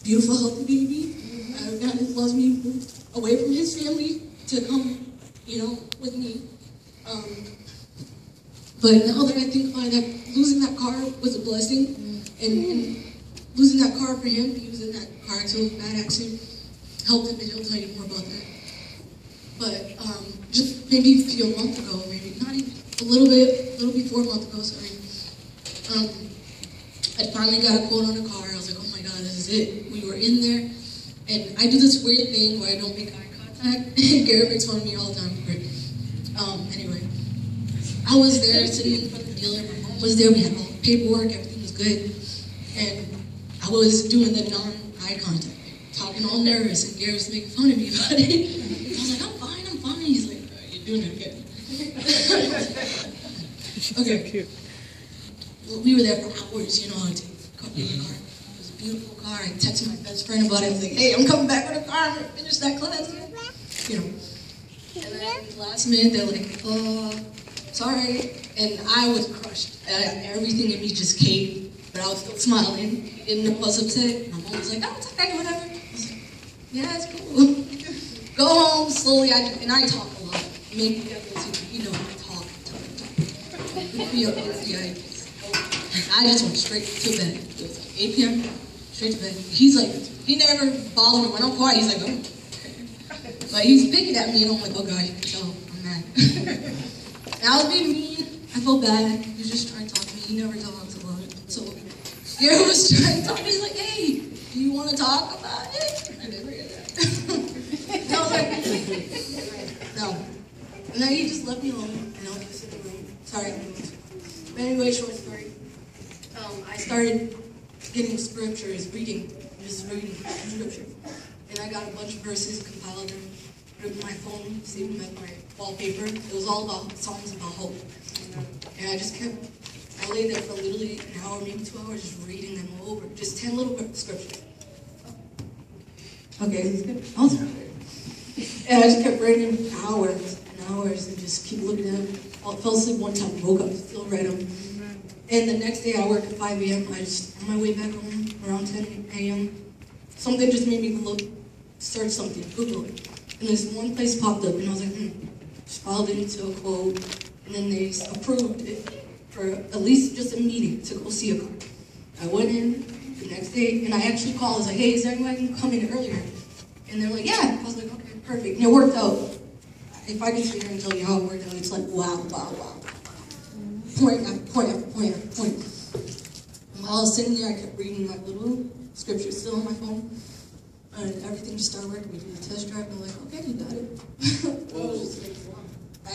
beautiful, healthy baby. God loves me, moved away from his family to come, with me. But now that I think about it, losing that car was a blessing, and losing that car for him, he was in that car accident, bad accident, helped him, and he'll tell you more about that. But just maybe a month ago, maybe not even a little before a month ago, sorry. I finally got a quote on a car. I was like, oh my God, this is it. We were in there, and I do this weird thing where I don't make eye contact, and Garret makes fun of me all the time. Anyway, I was there sitting in front of the dealer. My mom was there. We had all the paperwork. Everything was good, and I was doing the non-eye contact, talking all nervous, and Garret was making fun of me about it. I was like, I'm fine. He's like, oh, you're doing it again. Okay. So cute. Well, we were there for hours, to copy the car. It was a beautiful car. I texted my best friend about it. I was like, hey, I'm coming back with a car. I'm going to finish that class. And then last minute, they're like, sorry. And I was crushed. Everything in me just caved, but I was still smiling. And I was upset. My mom was like, oh, it's okay, whatever. I was like, yeah, it's cool. Go home slowly, and I talk a lot. Maybe I talk. I just went straight to bed. It was like 8 p.m., straight to bed. He's like, he never bothered me when I'm quiet. He's like, oh, okay. But he's picking at me, and I'm like, oh God, you can tell I'm mad. And I was being mean. I felt bad. He was just trying to talk to me. He never talks about it. So Garret was trying to talk to me. He's like, hey, do you want to talk about it? I never hear that. And I was like, no. And then he just left me alone, and I was just in the room. Sorry. But anyway, short story. I started getting scriptures, reading scripture. And I got a bunch of verses, compiled them, put them in my phone, saved them as my wallpaper. It was all about songs about hope. And I lay there for literally an hour, maybe 2 hours, just reading them over. Just 10 little scriptures. Okay, this is good. Awesome. And I just kept reading hours and hours and just keep looking at them. I fell asleep one time, woke up, still read them. And the next day I worked at 5 a.m. On my way back home, around 10 a.m., something just made me search something, Google it. And this one place popped up, and I was like, just filed it into a quote, and then they approved it for at least just a meeting to go see a car. I went in the next day, and I actually called. I was like, hey, is there anyone who can come in earlier? And they're like, yeah. I was like, okay, perfect. And it worked out. If I can sit here and tell you how it worked out, it's like, wow. Point after point after point after point. And while I was sitting there, I kept reading my little scriptures still on my phone. And everything just started working. We did a test drive, and I'm like, okay, you got it.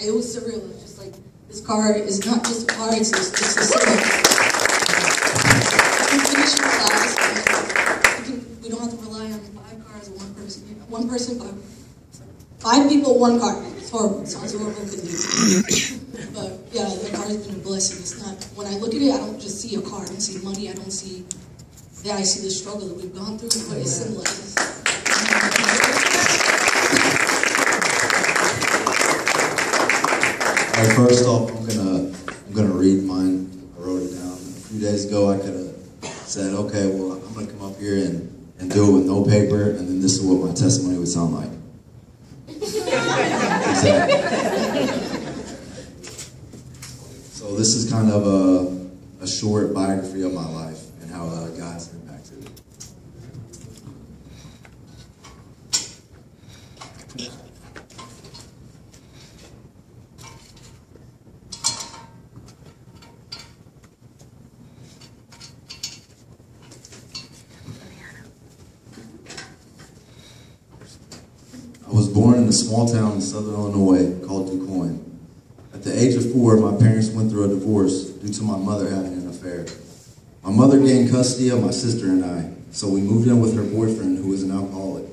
It was surreal. It was just like, this car is not just a car, it's a symbol. We don't have to rely on 5 cars or one person. 1 person, 5 people, 1 car. It's horrible. It sounds horrible because it is. But yeah, the car has been a blessing. It's not, when I look at it, I don't just see a car. I don't see money. I don't see, I see the struggle that we've gone through, but it symbolizes. All right, first off, I'm gonna read mine. I wrote it down. A few days ago, I could have said, okay, well, I'm gonna come up here and do it with no paper, and then this is what my testimony would sound like. Exactly. So this is kind of a short biography of my life and how God's impacted it. I was born in a small town in southern Illinois called DuQuoin. At the age of 4, my parents went through a divorce due to my mother having an affair. My mother gained custody of my sister and I, so we moved in with her boyfriend, who was an alcoholic.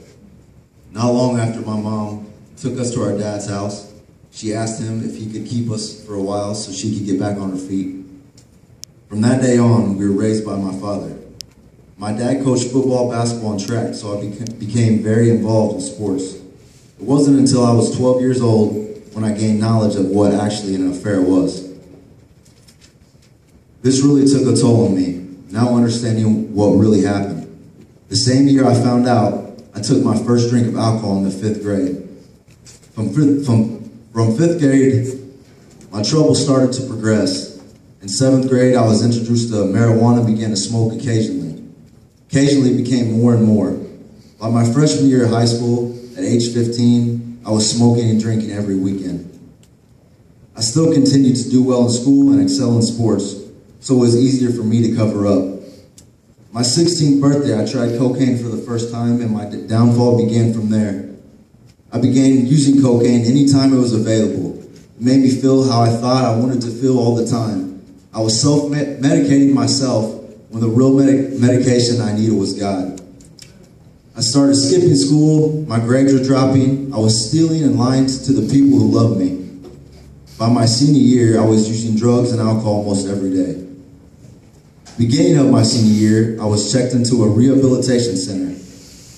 Not long after my mom took us to our dad's house, she asked him if he could keep us for a while so she could get back on her feet. From that day on, we were raised by my father. My dad coached football, basketball, and track, so I became very involved in sports. It wasn't until I was 12 years old when I gained knowledge of what actually an affair was. This really took a toll on me, now understanding what really happened. The same year I found out, I took my first drink of alcohol in the 5th grade. From 5th grade, my trouble started to progress. In 7th grade, I was introduced to marijuana and began to smoke occasionally. Occasionally, it became more and more. By my freshman year of high school, at age 15, I was smoking and drinking every weekend. I still continued to do well in school and excel in sports, so it was easier for me to cover up. My 16th birthday, I tried cocaine for the first time, and my downfall began from there. I began using cocaine anytime it was available. It made me feel how I thought I wanted to feel all the time. I was self-medicating myself when the real medication I needed was God. I started skipping school, my grades were dropping, I was stealing and lying to the people who loved me. By my senior year, I was using drugs and alcohol almost every day. Beginning of my senior year, I was checked into a rehabilitation center.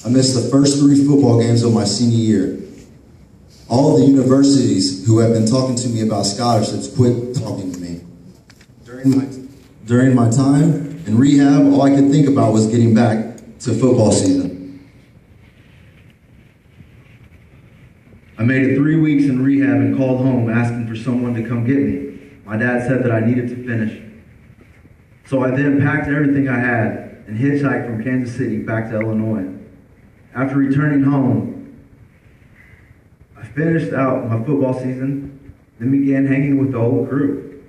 I missed the first 3 football games of my senior year. All of the universities who have been talking to me about scholarships quit talking to me. During my time in rehab, all I could think about was getting back to football season. I made it 3 weeks in rehab and called home asking for someone to come get me. My dad said that I needed to finish. So I then packed everything I had and hitchhiked from Kansas City back to Illinois. After returning home, I finished out my football season, then began hanging with the whole crew.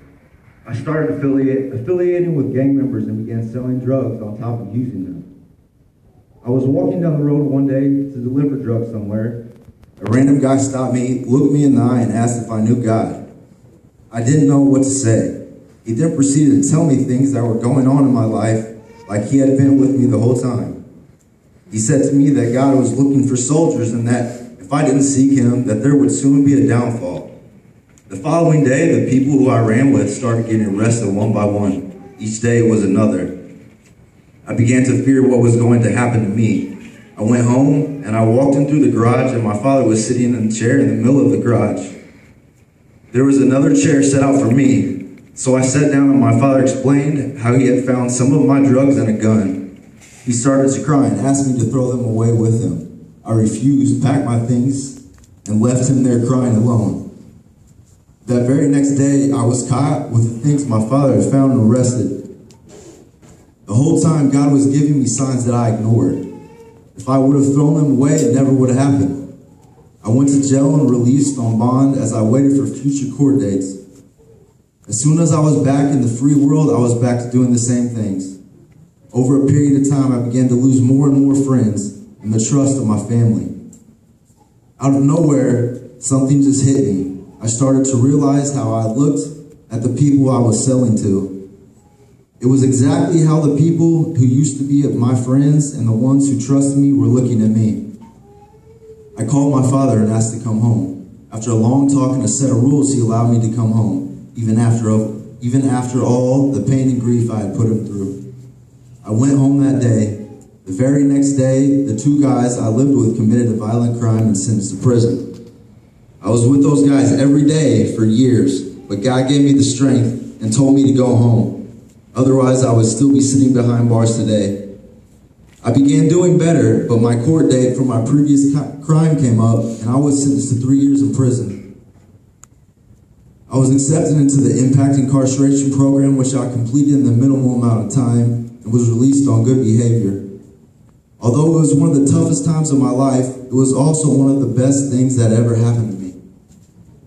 I started affiliating with gang members and began selling drugs on top of using them. I was walking down the road one day to deliver drugs somewhere. A random guy stopped me, looked me in the eye, and asked if I knew God. I didn't know what to say. He then proceeded to tell me things that were going on in my life, like he had been with me the whole time. He said to me that God was looking for soldiers and that if I didn't seek him, that there would soon be a downfall. The following day, the people who I ran with started getting arrested one by one. Each day was another. I began to fear what was going to happen to me. I went home and I walked in through the garage and my father was sitting in a chair in the middle of the garage. There was another chair set out for me, so I sat down and my father explained how he had found some of my drugs and a gun. He started to cry and asked me to throw them away with him. I refused, packed my things, and left him there crying alone. That very next day, I was caught with the things my father had found and arrested. The whole time, God was giving me signs that I ignored. If I would have thrown them away, it never would have happened. I went to jail and released on bond as I waited for future court dates. As soon as I was back in the free world, I was back to doing the same things. Over a period of time, I began to lose more and more friends and the trust of my family. Out of nowhere, something just hit me. I started to realize how I looked at the people I was selling to. It was exactly how the people who used to be my friends and the ones who trusted me were looking at me. I called my father and asked to come home. After a long talk and a set of rules, he allowed me to come home, even after all the pain and grief I had put him through. I went home that day. The very next day, the 2 guys I lived with committed a violent crime and sentenced to prison. I was with those guys every day for years, but God gave me the strength and told me to go home. Otherwise, I would still be sitting behind bars today. I began doing better, but my court date for my previous crime came up, and I was sentenced to 3 years in prison. I was accepted into the impact incarceration program, which I completed in the minimal amount of time, and was released on good behavior. Although it was one of the toughest times of my life, it was also one of the best things that ever happened to me.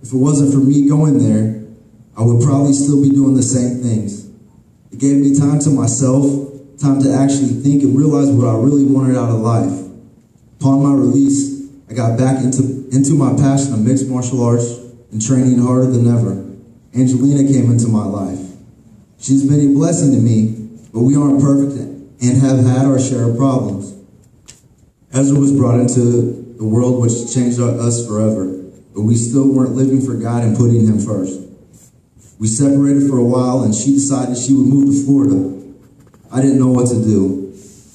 If it wasn't for me going there, I would probably still be doing the same things. It gave me time to myself, time to actually think and realize what I really wanted out of life. Upon my release, I got back into my passion of mixed martial arts and training harder than ever. Angelina came into my life. She's been a blessing to me, but we aren't perfect and have had our share of problems. Ezra was brought into the world, which changed us forever, but we still weren't living for God and putting him first. We separated for a while, and she decided she would move to Florida. I didn't know what to do.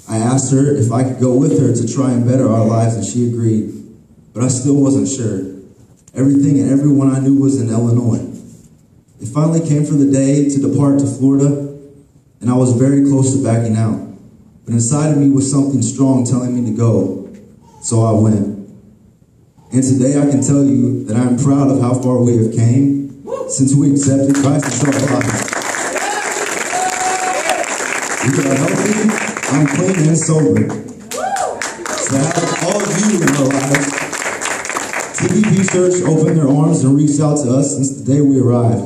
I asked her if I could go with her to try and better our lives, and she agreed, but I still wasn't sure. Everything and everyone I knew was in Illinois. It finally came for the day to depart to Florida, and I was very close to backing out. but inside of me was something strong telling me to go, so I went. And today I can tell you that I am proud of how far we have came since we accepted Christ into our lives. We are healthy, I'm clean and sober. So to have all of you in our lives, TVP Church opened their arms and reached out to us since the day we arrived.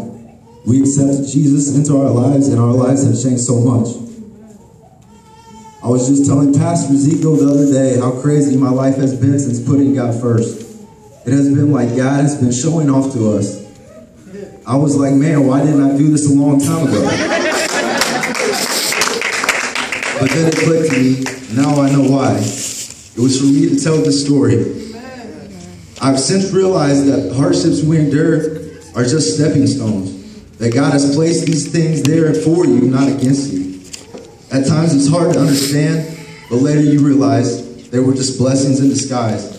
We accepted Jesus into our lives, and our lives have changed so much. I was just telling Pastor Ezekiel the other day how crazy my life has been since putting God first. It has been like God has been showing off to us. I was like, man, why didn't I do this a long time ago? But then it clicked to me, now I know why. It was for me to tell this story. I've since realized that the hardships we endure are just stepping stones. That God has placed these things there for you, not against you. At times it's hard to understand, but later you realize they were just blessings in disguise.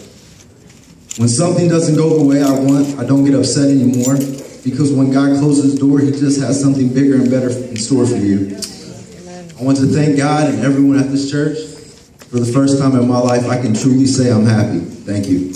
When something doesn't go the way I want, I don't get upset anymore, because when God closes the door, he just has something bigger and better in store for you. I want to thank God and everyone at this church. For the first time in my life, I can truly say I'm happy. Thank you.